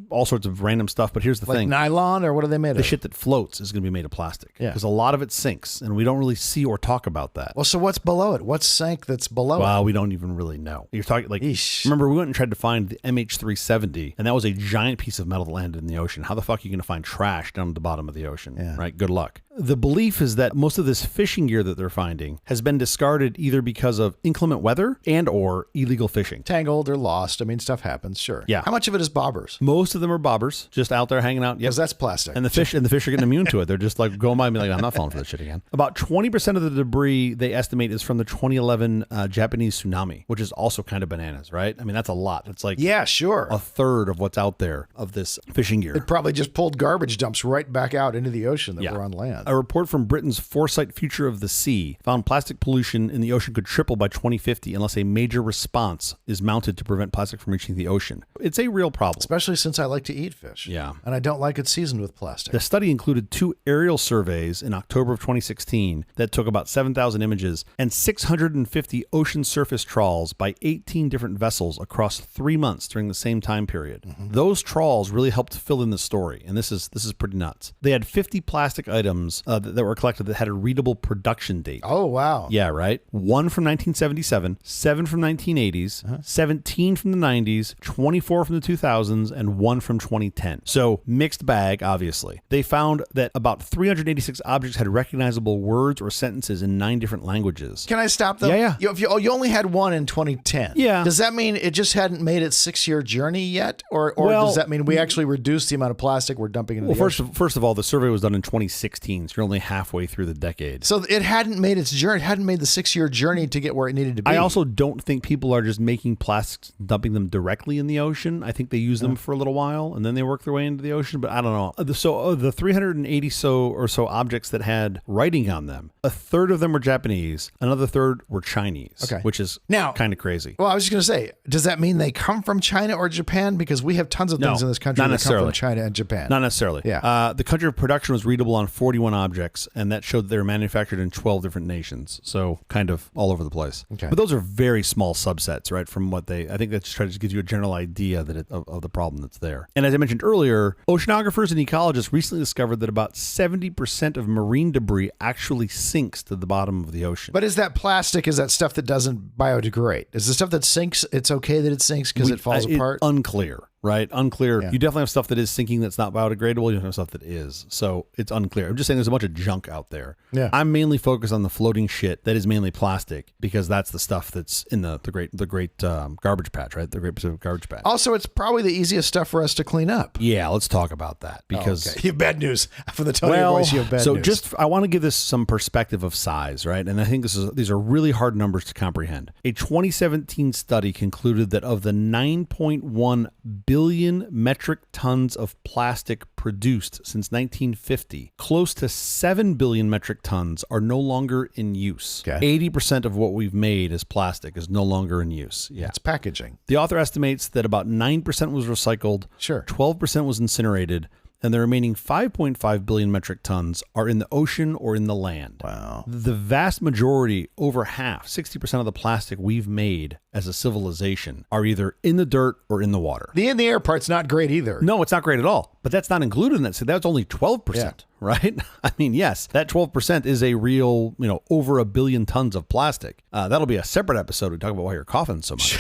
S1: all sorts of random stuff, but here's the thing.
S2: Nylon, or what are they made of?
S1: The shit that floats is going to be made of plastic. Yeah. Because a lot of it sinks, and we don't really see or talk about that.
S2: Well, so what's below it? What's sank that's below it?
S1: Well, we don't even really know. You're talking like, remember we went and tried to find the MH370, and that was a giant piece of metal that landed in the ocean. How the fuck are you going to find trash down at the bottom of the ocean? Right? Good luck. The belief is that most of this fishing gear that they're finding has been discarded either because of inclement weather and or illegal fishing.
S2: Tangled or lost. I mean, stuff happens, sure.
S1: Yeah.
S2: How much of it is bobbers?
S1: Most of them are bobbers, just out there hanging out.
S2: Because that's plastic.
S1: And the fish are getting immune to it. They're just like going by and be like, I'm not falling for this shit again. About 20% of the debris they estimate is from the 2011 Japanese tsunami, which is also kind of bananas, right? I mean, that's a lot. It's like a third of what's out there of this fishing gear.
S2: It probably just pulled garbage dumps right back out into the ocean that were on land.
S1: A report from Britain's Foresight Future of the Sea found plastic pollution in the ocean could triple by 2050 unless a major response is mounted to prevent plastic from reaching the ocean. It's a real problem.
S2: Especially since I like to eat fish.
S1: Yeah.
S2: And I don't like it seasoned with plastic.
S1: The study included 2 aerial surveys in October of 2016 that took about 7,000 images and 650 ocean surface trawls by 18 different vessels across 3 months during the same time period. Those trawls really helped fill in the story, and this is pretty nuts. They had 50 plastic items that were collected that had a readable production date.
S2: Oh, wow.
S1: Yeah, right? 1 from 1977, 7 from 1980s, 17 from the 90s, 24 from the 2000s, and 1 from 2010. So mixed bag, obviously. They found that about 386 objects had recognizable words or sentences in 9 different languages.
S2: Can I stop though?
S1: Yeah.
S2: You only had 1 in 2010.
S1: Yeah.
S2: Does that mean it just hadn't made its 6-year journey yet? Or does that mean we actually reduced the amount of plastic we're dumping into the ocean?
S1: First of all, the survey was done in 2016, so you're only halfway through the decade.
S2: So it hadn't made its journey. It hadn't made the 6-year journey to get where it needed to be.
S1: I also don't think people are just making plastics, dumping them directly in the ocean. I think they use them for a little while and then they work their way into the ocean. But I don't know. So the 380 or so objects that had writing on them, a third of them were Japanese, another third were Chinese, which is now kind of crazy.
S2: Well, I was just going to say, does that mean they come from China or Japan? Because we have tons of things in this country that come from China and Japan.
S1: Not necessarily.
S2: Yeah.
S1: The country of production was readable on 41 objects, and that showed they were manufactured in 12 different nations. So kind of all over the place. Okay. But those are very small subsets, right? From what I think that just tries to give you a general idea of the problem that's there. And as I mentioned earlier, oceanographers and ecologists recently discovered that about 70% of marine debris actually sinks to the bottom of the ocean.
S2: But is that plastic? Is that stuff that doesn't biodegrade? Is the stuff that sinks, it's okay that it sinks because it falls apart?
S1: Unclear. Right? Unclear. You definitely have stuff that is sinking that's not biodegradable. You have stuff that is. So it's unclear. I'm just saying there's a bunch of junk out there. Yeah. I'm mainly focused on the floating shit that is mainly plastic because that's the stuff that's in the great garbage patch, right? The Great Pacific Garbage Patch.
S2: Also, it's probably the easiest stuff for us to clean up.
S1: Yeah, let's talk about that because
S2: you have bad news. For the tone of your voice, you have bad news.
S1: I want to give this some perspective of size, right? And I think these are really hard numbers to comprehend. A 2017 study concluded that of the 9.1 billion metric tons of plastic produced since 1950, close to 7 billion metric tons are no longer in use. 80% of what we've made as plastic is no longer in use. Yeah.
S2: It's packaging.
S1: The author estimates that about 9% was recycled, 12% was incinerated, and the remaining 5.5 billion metric tons are in the ocean or in the land.
S2: Wow.
S1: The vast majority, over half, 60% of the plastic we've made as a civilization are either in the dirt or in the water.
S2: The in the air part's not great either.
S1: No, it's not great at all. But that's not included in that. So that's only 12%. right? I mean, yes, that 12% is a real, over 1 billion tons of plastic. That'll be a separate episode. We talk about why you're coughing so much.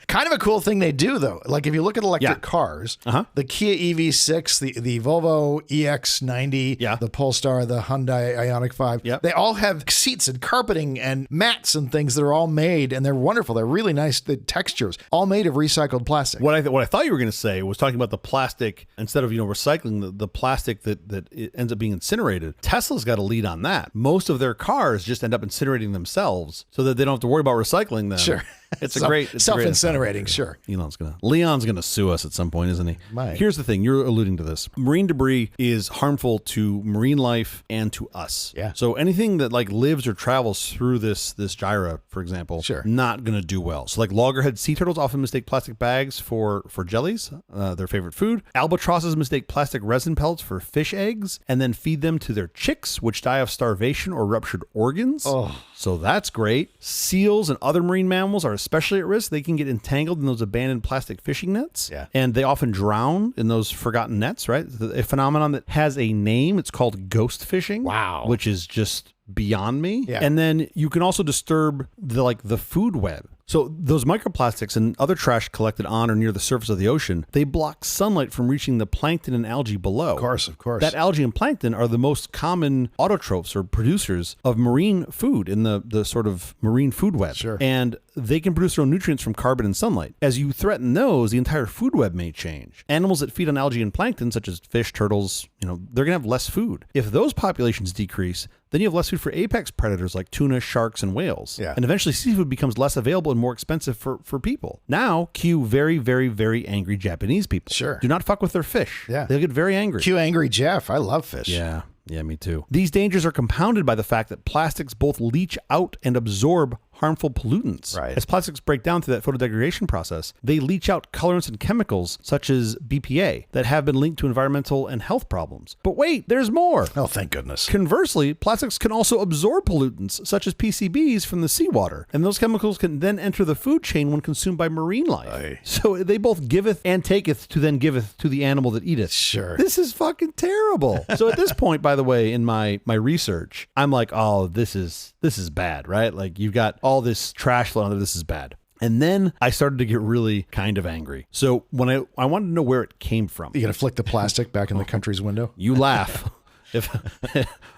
S2: Kind of a cool thing they do, though. Like if you look at electric cars, the Kia EV6, the Volvo EX90, the Polestar, the Hyundai Ioniq 5, they all have seats and carpeting and mats and things that are all made, and they're wonderful. They're really nice textures, all made of recycled plastic.
S1: What I thought you were going to say was talking about the plastic, instead of, recycling the plastic that it ends up being incinerated. Tesla's got a lead on that. Most of their cars just end up incinerating themselves so that they don't have to worry about recycling them.
S2: Sure.
S1: It's a great
S2: self-incinerating, sure.
S1: Leon's gonna sue us at some point, isn't he?
S2: Might.
S1: Here's the thing, you're alluding to this. Marine debris is harmful to marine life and to us.
S2: Yeah.
S1: So anything that lives or travels through this gyre, for example, not gonna do well. So loggerhead sea turtles often mistake plastic bags for jellies, their favorite food. Albatrosses mistake plastic resin pellets for fish eggs and then feed them to their chicks, which die of starvation or ruptured organs.
S2: Oh.
S1: So that's great. Seals and other marine mammals are especially at risk. They can get entangled in those abandoned plastic fishing nets.
S2: Yeah.
S1: And they often drown in those forgotten nets, right? A phenomenon that has a name. It's called ghost fishing.
S2: Wow.
S1: Which is just beyond me.
S2: Yeah.
S1: And then you can also disturb the food web. So those microplastics and other trash collected on or near the surface of the ocean, they block sunlight from reaching the plankton and algae below.
S2: Of course.
S1: That algae and plankton are the most common autotrophs or producers of marine food in the sort of marine food web.
S2: Sure.
S1: And they can produce their own nutrients from carbon and sunlight. As you threaten those, the entire food web may change. Animals that feed on algae and plankton, such as fish, turtles, they're going to have less food. If those populations decrease, then you have less food for apex predators like tuna, sharks, and whales.
S2: Yeah.
S1: And eventually seafood becomes less available and more expensive for people. Now, cue very, very, very angry Japanese people.
S2: Sure.
S1: Do not fuck with their fish.
S2: Yeah.
S1: They'll get very angry.
S2: Cue Angry Jeff. I love fish.
S1: Yeah, me too. These dangers are compounded by the fact that plastics both leach out and absorb harmful pollutants.
S2: Right.
S1: As plastics break down through that photodegradation process, they leach out colorants and chemicals such as BPA that have been linked to environmental and health problems. But wait, there's more.
S2: Oh, thank goodness.
S1: Conversely, plastics can also absorb pollutants such as PCBs from the seawater, and those chemicals can then enter the food chain when consumed by marine life.
S2: Aye.
S1: So they both giveth and taketh to then giveth to the animal that eateth.
S2: Sure.
S1: This is fucking terrible. So at this point, by the way, in my research, I'm like, oh, this is bad, right? Like you've got all this trash flowing there. This is bad. And then I started to get really kind of angry. So when I wanted to know where it came from.
S2: You gonna flick the plastic back in the country's window?
S1: You laugh. If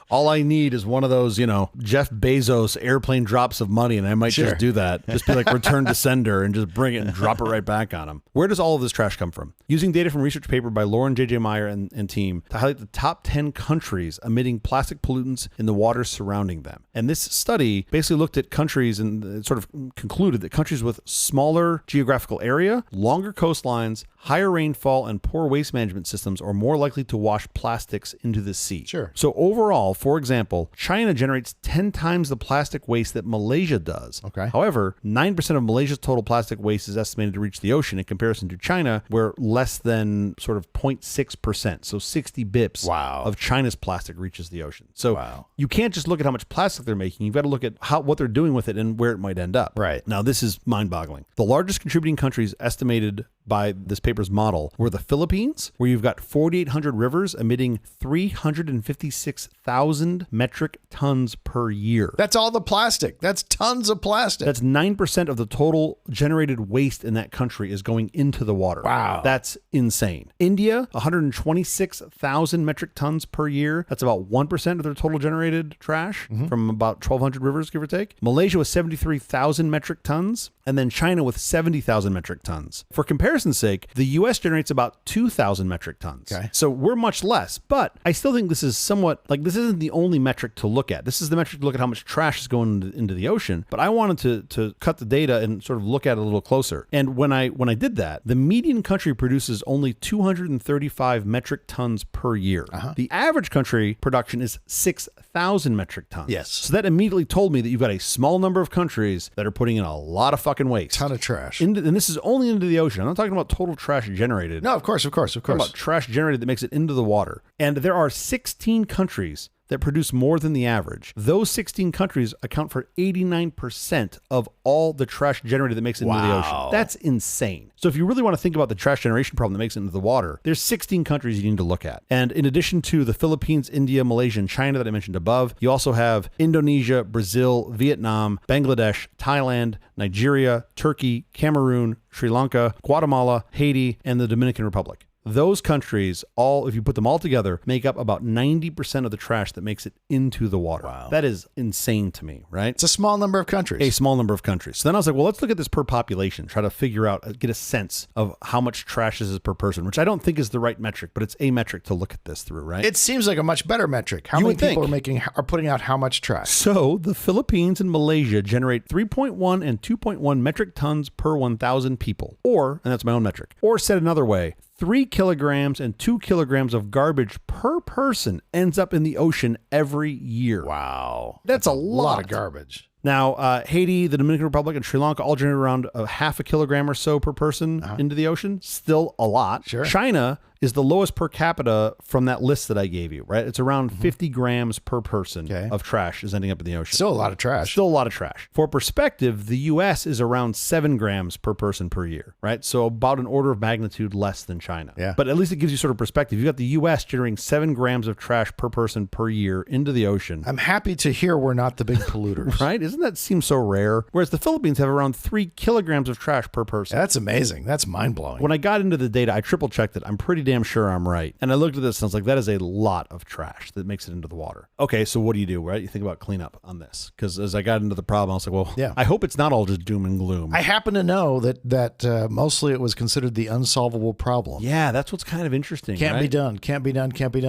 S1: all I need is one of those, Jeff Bezos airplane drops of money, and I might just do that. Just be like return to sender and just bring it and drop it right back on him. Where does all of this trash come from? Using data from a research paper by Lauren J.J. Meyer and team to highlight the top 10 countries emitting plastic pollutants in the waters surrounding them. And this study basically looked at countries and it sort of concluded that countries with smaller geographical area, longer coastlines, higher rainfall, and poor waste management systems are more likely to wash plastics into the sea.
S2: Sure.
S1: So overall, for example, China generates 10 times the plastic waste that Malaysia does.
S2: Okay.
S1: However, 9% of Malaysia's total plastic waste is estimated to reach the ocean in comparison to China, where less than sort of 0.6%, so 60 bips of China's plastic reaches the ocean. So you can't just look at how much plastic they're making. You've got to look at what they're doing with it and where it might end up.
S2: Right.
S1: Now, this is mind-boggling. The largest contributing countries estimated by this paper's model were the Philippines, where you've got 4,800 rivers emitting 356,000 metric tons per year.
S2: That's all the plastic. That's tons of plastic.
S1: That's 9% of the total generated waste in that country is going into the water.
S2: Wow.
S1: That's insane. India, 126,000 metric tons per year. That's about 1% of their total generated trash from about 1,200 rivers, give or take. Malaysia with 73,000 metric tons. And then China with 70,000 metric tons. For comparison's sake, the U.S. generates about 2,000 metric tons.
S2: Okay.
S1: So we're much less, but I still think this is somewhat, this isn't the only metric to look at. This is the metric to look at how much trash is going into the ocean, but I wanted to cut the data and sort of look at it a little closer. And when I did that, the median country produces only 235 metric tons per year. The average country production is 6,000 metric tons.
S2: Yes.
S1: So that immediately told me that you've got a small number of countries that are putting in a lot of fucking waste.
S2: Ton of trash.
S1: And this is only into the ocean. I'm not talking about total trash generated.
S2: No, of course.
S1: I'm talking about trash generated that makes it into the water. And there are 16 countries that produce more than the average. Those 16 countries account for 89% of all the trash generated that makes it into the ocean. That's insane. So if you really want to think about the trash generation problem that makes it into the water, there's 16 countries you need to look at. And in addition to the Philippines, India, Malaysia, and China that I mentioned above, you also have Indonesia, Brazil, Vietnam, Bangladesh, Thailand, Nigeria, Turkey, Cameroon, Sri Lanka, Guatemala, Haiti, and the Dominican Republic. Those countries, all, if you put them all together, make up about 90% of the trash that makes it into the water.
S2: Wow.
S1: That is insane to me, right?
S2: It's a small number of countries.
S1: A small number of countries. So then I was like, well, let's look at this per population, try to figure out, get a sense of how much trash this is per person, which I don't think is the right metric, but it's a metric to look at this through, right?
S2: It seems like a much better metric. How many people are putting out how much trash?
S1: So the Philippines and Malaysia generate 3.1 and 2.1 metric tons per 1,000 people. Or, and that's my own metric, or said another way, 3 kilograms and 2 kilograms of garbage per person ends up in the ocean every year.
S2: Wow.
S1: That's a lot
S2: of garbage.
S1: Now, Haiti, the Dominican Republic, and Sri Lanka all generate around a half a kilogram or so per person into the ocean. Still a lot.
S2: Sure.
S1: China is the lowest per capita from that list that I gave you, right? It's around 50 grams per person of trash is ending up in the ocean.
S2: Still a lot of trash.
S1: Still a lot of trash. For perspective, the U.S. is around 7 grams per person per year, right? So about an order of magnitude less than China.
S2: Yeah.
S1: But at least it gives you sort of perspective. You've got the U.S. generating 7 grams of trash per person per year into the ocean.
S2: I'm happy to hear we're not the big polluters.
S1: Right? Doesn't that seem so rare? Whereas the Philippines have around 3 kilograms of trash per person.
S2: Yeah, that's amazing. That's mind-blowing.
S1: When I got into the data, I triple-checked it. I'm pretty damn sure I'm right. And I looked at this and I was like, that is a lot of trash that makes it into the water. Okay, so what do you do, right? You think about cleanup on this. Because as I got into the problem, I was like, well, I hope it's not all just doom and gloom.
S2: I happen to know that mostly it was considered the unsolvable problem.
S1: Yeah, that's what's kind of interesting.
S2: Can't be done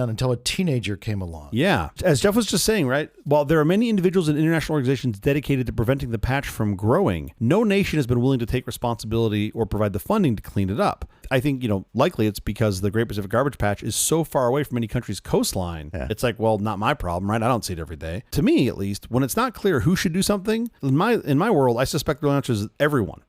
S2: until a teenager came along.
S1: Yeah. As Jeff was just saying, right? While there are many individuals and international organizations dedicated to preventing the patch from growing, no nation has been willing to take responsibility or provide the funding to clean it up. I think, likely it's because the Great Pacific Garbage Patch is so far away from many countries' coastline. Yeah. It's like, well, not my problem, right? I don't see it every day. To me, at least, when it's not clear who should do something, in my world, I suspect the answer is everyone.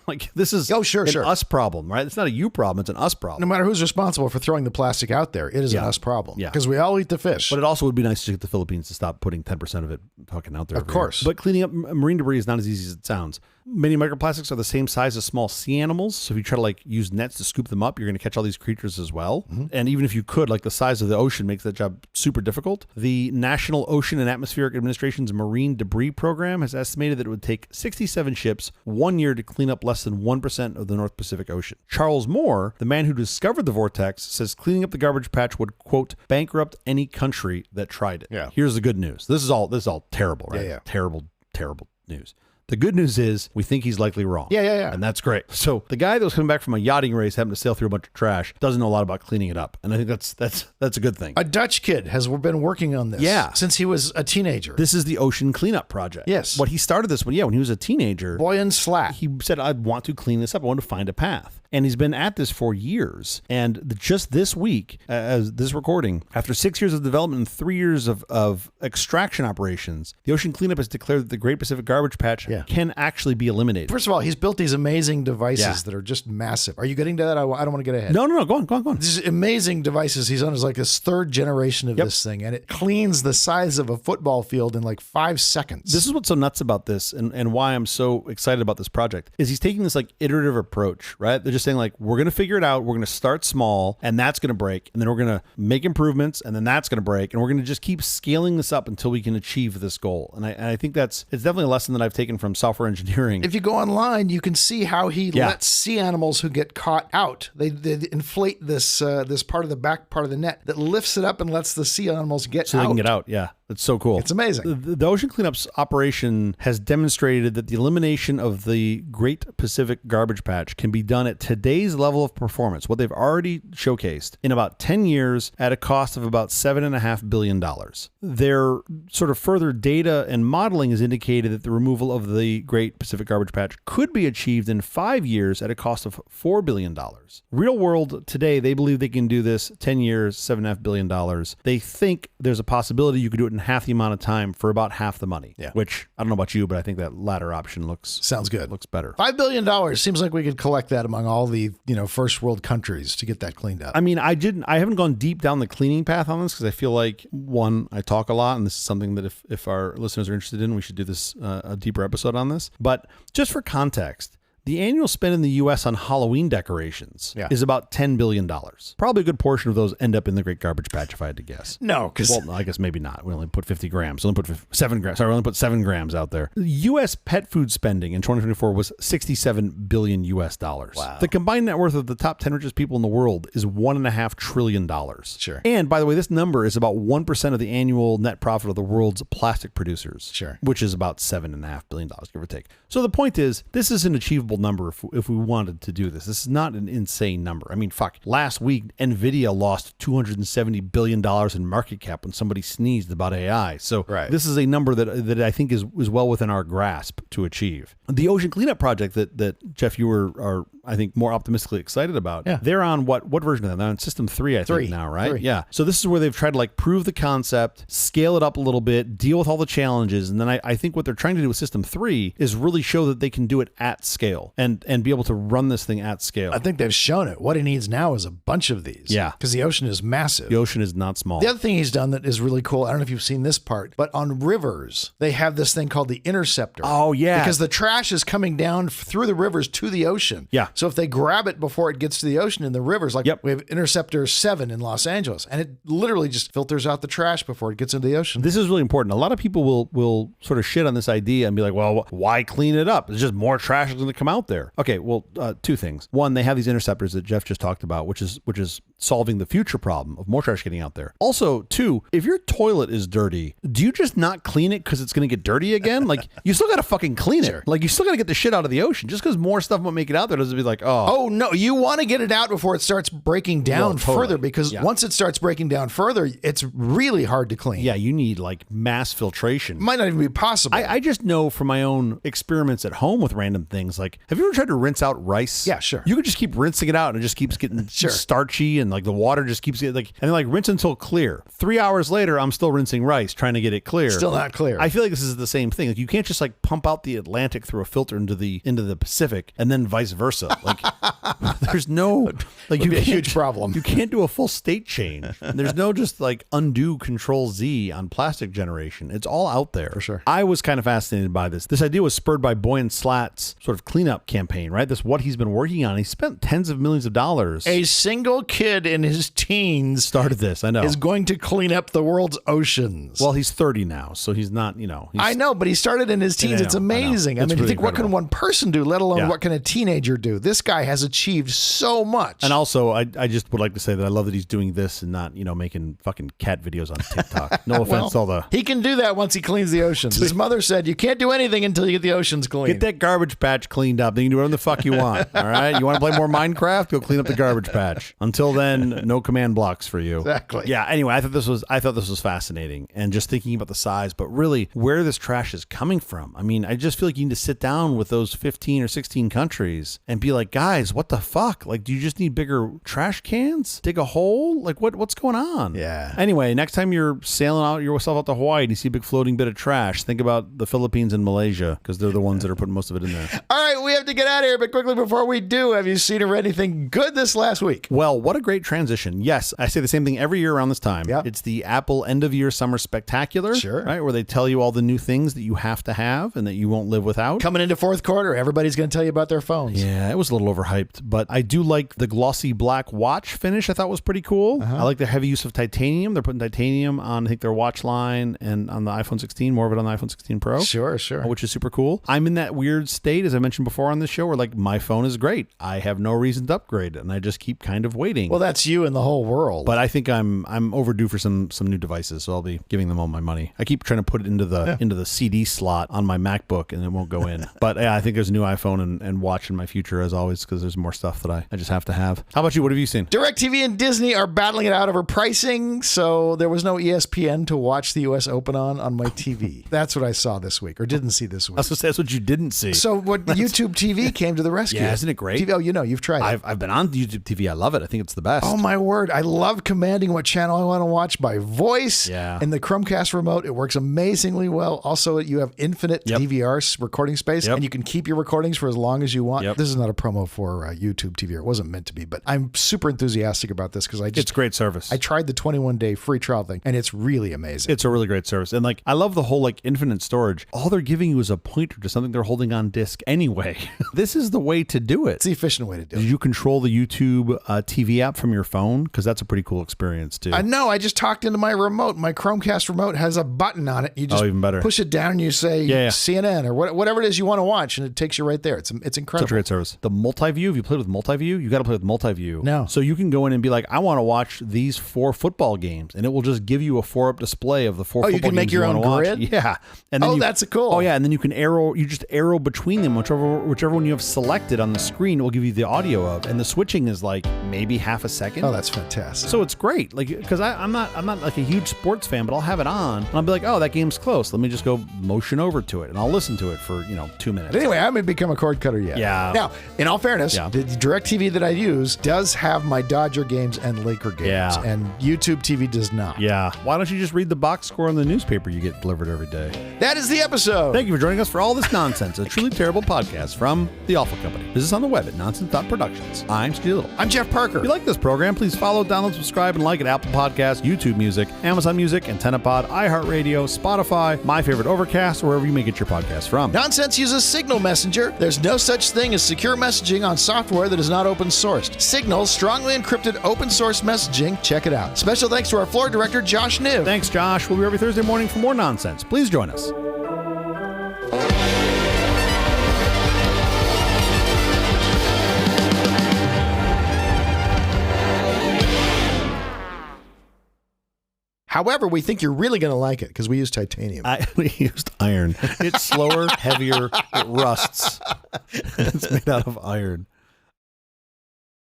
S1: Like, this is an us problem, right? It's not a you problem. It's an us problem.
S2: No matter who's responsible for throwing the plastic out there, it is an us problem. Yeah. Because we all eat the fish.
S1: But it also would be nice to get the Philippines to stop putting 10% of it fucking out there.
S2: Of course.
S1: But cleaning up marine debris is not as easy as it sounds. Many microplastics are the same size as small sea animals. So if you try to use nets to scoop them up, you're going to catch all these creatures as well. Mm-hmm. And even if you could, the size of the ocean makes that job super difficult. The National Ocean and Atmospheric Administration's Marine Debris Program has estimated that it would take 67 ships 1 year to clean up less than 1% of the North Pacific Ocean. Charles Moore, the man who discovered the vortex, says cleaning up the garbage patch would, quote, bankrupt any country that tried it. Yeah. Here's the good news. This is all terrible, right? Yeah. Terrible news. The good news is we think he's likely wrong.
S2: Yeah.
S1: And that's great. So the guy that was coming back from a yachting race, happened to sail through a bunch of trash, doesn't know a lot about cleaning it up. And I think that's a good thing.
S2: A Dutch kid has been working on this since he was a teenager.
S1: This is the Ocean Cleanup Project.
S2: Yes.
S1: What he started this when he was a teenager.
S2: Boy in slack.
S1: He said, I want to clean this up. I want to find a path. And he's been at this for years. And just this week, as this recording, after 6 years of development and 3 years of extraction operations, the Ocean Cleanup has declared that the Great Pacific Garbage Patch can actually be eliminated.
S2: First of all, he's built these amazing devices that are just massive. Are you getting to that? I don't want to get ahead.
S1: No. Go on.
S2: These amazing devices he's on is like this third generation of this thing. And it cleans the size of a football field in 5 seconds.
S1: This is what's so nuts about this and why I'm so excited about this project is he's taking this iterative approach, right? They're just saying we're going to figure it out. We're going to start small and that's going to break. And then we're going to make improvements and then that's going to break. And we're going to just keep scaling this up until we can achieve this goal. And I think it's definitely a lesson that I've taken from software engineering.
S2: If you go online, you can see how he lets sea animals who get caught out. They inflate this part of the back part of the net that lifts it up and lets the sea animals get out.
S1: So they can get out. Yeah. It's so cool.
S2: It's amazing.
S1: The Ocean Cleanup's operation has demonstrated that the elimination of the Great Pacific Garbage Patch can be done at today's level of performance, what they've already showcased, in about 10 years at a cost of about $7.5 billion. Their sort of further data and modeling has indicated that the removal of the Great Pacific Garbage Patch could be achieved in 5 years at a cost of $4 billion. Real world today, they believe they can do this 10 years, $7.5 billion. They think there's a possibility you could do it in half the amount of time for about half the money.
S2: Yeah.
S1: Which, I don't know about you, but I think that latter option
S2: sounds good.
S1: Looks better.
S2: $5 billion seems like we could collect that among all the, first world countries to get that cleaned up.
S1: I mean, I haven't gone deep down the cleaning path on this because I feel like, one, I talk a lot, and this is something that if our listeners are interested in, we should do this a deeper episode on this. But just for context, the annual spend in the U.S. on Halloween decorations is about $10 billion. Probably a good portion of those end up in the Great Garbage Patch, if I had to guess.
S2: No, because...
S1: Well, I guess maybe not. We only put 50 grams. We only put 7 grams. Sorry, we only put 7 grams out there. U.S. pet food spending in 2024 was $67 billion US.
S2: Wow.
S1: The combined net worth of the top 10 richest people in the world is $1.5 trillion.
S2: Sure.
S1: And by the way, this number is about 1% of the annual net profit of the world's plastic producers.
S2: Sure.
S1: Which is about $7.5 billion, give or take. So the point is, this is an achievable number if we wanted to do this. This is not an insane number. I mean, fuck. Last week, NVIDIA lost $270 billion in market cap when somebody sneezed about AI. So this is a number that I think is well within our grasp to achieve. The ocean cleanup project that Jeff, you are I think more optimistically excited about. Yeah. They're on what version of that? They're on system 3, I think now, right?
S2: 3.
S1: Yeah. So this is where they've tried to prove the concept, scale it up a little bit, deal with all the challenges. And then I think what they're trying to do with system 3 is really show that they can do it at scale and be able to run this thing at scale.
S2: I think they've shown it. What he needs now is a bunch of these.
S1: Yeah.
S2: Because the ocean is massive.
S1: The ocean is not small.
S2: The other thing he's done that is really cool, I don't know if you've seen this part, but on rivers, they have this thing called the interceptor.
S1: Oh, yeah.
S2: Because the trash is coming down through the rivers to the ocean.
S1: Yeah.
S2: So if they grab it before it gets to the ocean in the rivers, we have Interceptor 7 in Los Angeles, and it literally just filters out the trash before it gets into the ocean.
S1: This is really important. A lot of people will sort of shit on this idea and be like, well, why clean it up? There's just more trash that's going to come out there. Okay, well, two things. One, they have these interceptors that Jeff just talked about, which is solving the future problem of more trash getting out there. Also, two, if your toilet is dirty, do you just not clean it because it's going to get dirty again? You still got to fucking clean it. You still got to get the shit out of the ocean. Just because more stuff won't make it out there doesn't be like, oh.
S2: Oh, no, you want to get it out before it starts breaking down further, because once it starts breaking down further, it's really hard to clean.
S1: Yeah, you need mass filtration.
S2: Might not even be possible.
S1: I just know from my own experiments at home with random things, have you ever tried to rinse out rice?
S2: Yeah, sure.
S1: You could just keep rinsing it out and it just keeps getting starchy and the water just keeps getting and then rinse until clear. 3 hours later, I'm still rinsing rice, trying to get it clear.
S2: Still not clear.
S1: I feel like this is the same thing. You can't just pump out the Atlantic through a filter into the Pacific and then vice versa. There's no
S2: you be a huge problem.
S1: You can't do a full state change. There's no just undo Control Z on plastic generation. It's all out there.
S2: For sure.
S1: I was kind of fascinated by this. This idea was spurred by Boyan Slat's sort of cleanup campaign, right? This what he's been working on. He spent tens of millions of dollars.
S2: A single kid in his teens
S1: started this. I know
S2: is going to clean up the world's oceans.
S1: Well, he's 30 now, so he's not.
S2: I know, but he started in his teens. It's amazing. I mean,
S1: really
S2: think
S1: incredible.
S2: What can one person do? Let alone what can a teenager do? This guy has achieved so much.
S1: And also, I just would like to say that I love that he's doing this and not making fucking cat videos on TikTok. No offense to all the.
S2: He can do that once he cleans the oceans. His mother said, "You can't do anything until you get the oceans clean."
S1: Get that garbage patch cleaned up. Then you can do whatever the fuck you want. All right. You want to play more Minecraft? Go clean up the garbage patch. Until then, no command blocks for you.
S2: Exactly.
S1: Yeah. Anyway, I thought this was fascinating, and just thinking about the size, but really where this trash is coming from. I mean, I just feel like you need to sit down with those 15 or 16 countries and be like, guys, what the fuck? Do you just need bigger trash cans? Dig a hole? What's going on?
S2: Yeah.
S1: Anyway, next time you're sailing yourself out to Hawaii and you see a big floating bit of trash, think about the Philippines and Malaysia, because they're the ones that are putting most of it in there.
S2: All right, we have to get out of here, but quickly before we do, have you seen or read anything good this last week?
S1: Well, what a great transition. Yes, I say the same thing every year around this time.
S2: Yep.
S1: It's the Apple End of Year Summer Spectacular,
S2: sure,
S1: right, where they tell you all the new things that you have to have and that you won't live without.
S2: Coming into fourth quarter, everybody's going to tell you about their phones.
S1: Yeah, it was a little overhyped, but I do like the glossy black watch finish. I thought was pretty cool. I like their heavy use of titanium. They're putting titanium on, I think, their watch line and on the iPhone 16, more of it on the iPhone 16 Pro.
S2: Sure.
S1: Which is super cool. I'm in that weird state, as I mentioned before on this show, where my phone is great. I have no reason to upgrade it, and I just keep kind of waiting.
S2: Well, that's you and the whole world.
S1: But I think I'm overdue for some new devices, so I'll be giving them all my money. I keep trying to put it into the CD slot on my MacBook, and it won't go in. But yeah, I think there's a new iPhone and watch in my future, as always, because there's more stuff that I just have to have. How about you? What have you seen?
S2: DirecTV and Disney are battling it out over pricing, so there was no ESPN to watch the U.S. Open on my TV. That's what I saw this week, or didn't see this week.
S1: I was going to say, that's what you didn't see.
S2: So YouTube TV came to the rescue.
S1: Yeah, isn't it great?
S2: TV, you've tried it.
S1: I've been on YouTube TV. I love it. I think it's the best. best.
S2: Oh my word. I love commanding what channel I want to watch by voice.
S1: Yeah.
S2: And the Chromecast remote, it works amazingly well. Also, you have infinite DVR recording space, and you can keep your recordings for as long as you want. This is not a promo for YouTube TV. It wasn't meant to be, but I'm super enthusiastic about this because it's
S1: great service.
S2: I tried the 21-day free trial thing, and it's really amazing.
S1: It's a really great service. And like, I love the whole like infinite storage. All they're giving you is a pointer to something they're holding on disk anyway. This is the way to do it.
S2: It's the efficient way to do it.
S1: Did you control the YouTube TV app from your phone? Because that's a pretty cool experience too.
S2: No, I just talked into my remote. My Chromecast remote has a button on it. You just
S1: even better.
S2: push it down and you say CNN or whatever it is you want to watch, and it takes you right there. It's incredible.
S1: Such a great service. The multi-view, have you played with multi-view? You got to play with multi-view.
S2: No.
S1: So you can go in and be like, I want to watch these 4 football games, and it will just give you a 4-up display of the 4 football games
S2: you can make your own grid?
S1: Yeah. And then
S2: that's cool.
S1: Oh, yeah. And then you can just arrow between them, whichever one you have selected on the screen, it will give you the audio of. And the switching is like maybe half a second.
S2: Oh, that's fantastic.
S1: So it's great. Like, because I'm not like a huge sports fan, but I'll have it on and I'll be like, oh, that game's close. Let me just go motion over to it and I'll listen to it for 2 minutes.
S2: But anyway, I haven't become a cord cutter yet.
S1: Yeah.
S2: Now, in all fairness, the DirecTV that I use does have my Dodger games and Laker games.
S1: Yeah.
S2: And YouTube TV does not.
S1: Yeah. Why don't you just read the box score in the newspaper you get delivered every day?
S2: That is the episode.
S1: Thank you for joining us for All This Nonsense, a truly terrible podcast from The Awful Company. Visit us on the web at nonsense.productions. I'm Steve Little.
S2: I'm Jeff Parker.
S1: If you like this program, please follow, download, subscribe, and like at Apple Podcasts, YouTube Music, Amazon Music, AntennaPod, iHeartRadio, Spotify, My Favorite Overcast, or wherever you may get your podcasts from.
S2: Nonsense uses Signal Messenger. There's no such thing as secure messaging on software that is not open sourced. Signal's strongly encrypted open source messaging. Check it out. Special thanks to our floor director, Josh Niv.
S1: Thanks, Josh. We'll be every Thursday morning for more nonsense. Please join us.
S2: However, we think you're really going to like it because we use titanium.
S1: We used iron. It's slower, heavier, it rusts. It's made out of iron.